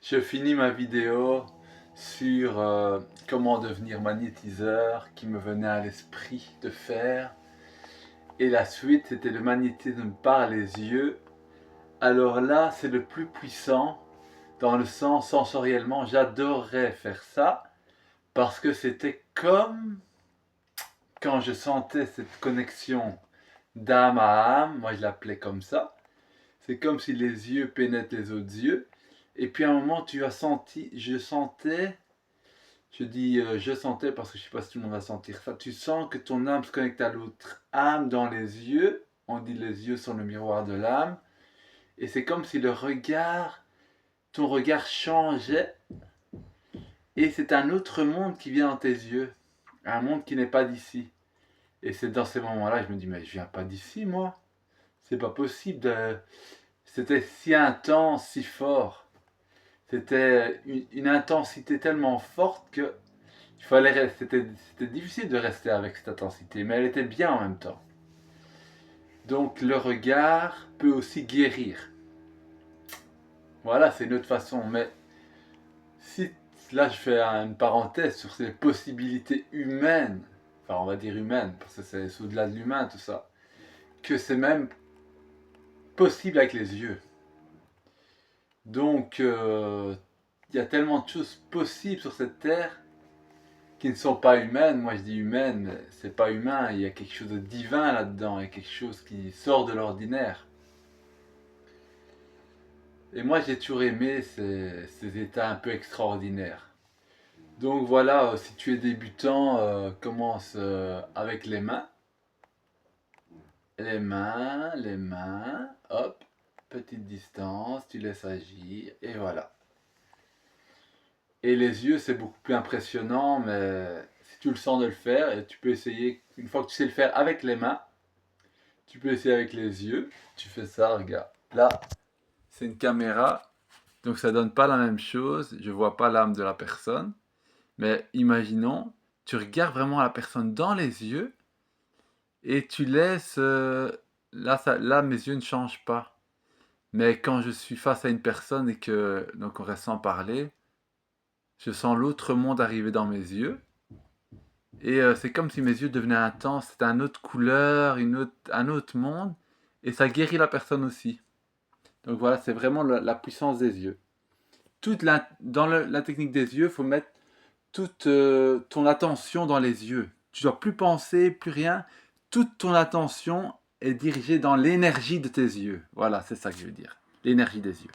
Je finis ma vidéo sur comment devenir magnétiseur qui me venait à l'esprit de faire. Et la suite, c'était le magnétisme par les yeux. Alors là, c'est le plus puissant dans le sens sensoriellement. J'adorerais faire ça parce que c'était comme quand je sentais cette connexion d'âme à âme. Moi, je l'appelais comme ça. C'est comme si les yeux pénètrent les autres yeux. Et puis à un moment, tu as senti, je sentais, je dis je sentais parce que je ne sais pas si tout le monde va sentir ça. Tu sens que ton âme se connecte à l'autre âme dans les yeux. On dit les yeux sont le miroir de l'âme. Et c'est comme si le regard, ton regard changeait. Et c'est un autre monde qui vient dans tes yeux. Un monde qui n'est pas d'ici. Et c'est dans ces moments-là que je me dis, mais je viens pas d'ici, moi. C'est pas possible de... C'était si intense, si fort. C'était une intensité tellement forte que c'était difficile de rester avec cette intensité, mais elle était bien en même temps. Donc le regard peut aussi guérir. Voilà, c'est une autre façon. Mais si là je fais une parenthèse sur ces possibilités humaines, enfin on va dire humaines, parce que c'est au-delà de l'humain tout ça, que c'est même possible avec les yeux. Donc il y a tellement de choses possibles sur cette terre qui ne sont pas humaines. Moi je dis humaines, c'est pas humain, il y a quelque chose de divin là-dedans, il y a quelque chose qui sort de l'ordinaire. Et moi j'ai toujours aimé ces états un peu extraordinaires. Donc voilà, si tu es débutant, commence avec les mains. Les mains, hop, petite distance, tu laisses agir, et voilà. Et les yeux, c'est beaucoup plus impressionnant, mais si tu le sens de le faire, et tu peux essayer, une fois que tu sais le faire avec les mains, tu peux essayer avec les yeux. Tu fais ça, regarde. Là, c'est une caméra, donc ça donne pas la même chose. Je vois pas l'âme de la personne, mais imaginons, tu regardes vraiment la personne dans les yeux et tu laisses. Là, mes yeux ne changent pas. Mais quand je suis face à une personne et que donc on reste sans parler, je sens l'autre monde arriver dans mes yeux. Et c'est comme si mes yeux devenaient intenses, c'était une autre couleur, un autre monde, et ça guérit la personne aussi. Donc voilà, c'est vraiment la puissance des yeux. Dans la technique des yeux, il faut mettre toute ton attention dans les yeux. Tu dois plus penser, plus rien. Toute ton attention est dirigée dans l'énergie de tes yeux. Voilà, c'est ça que je veux dire. L'énergie des yeux.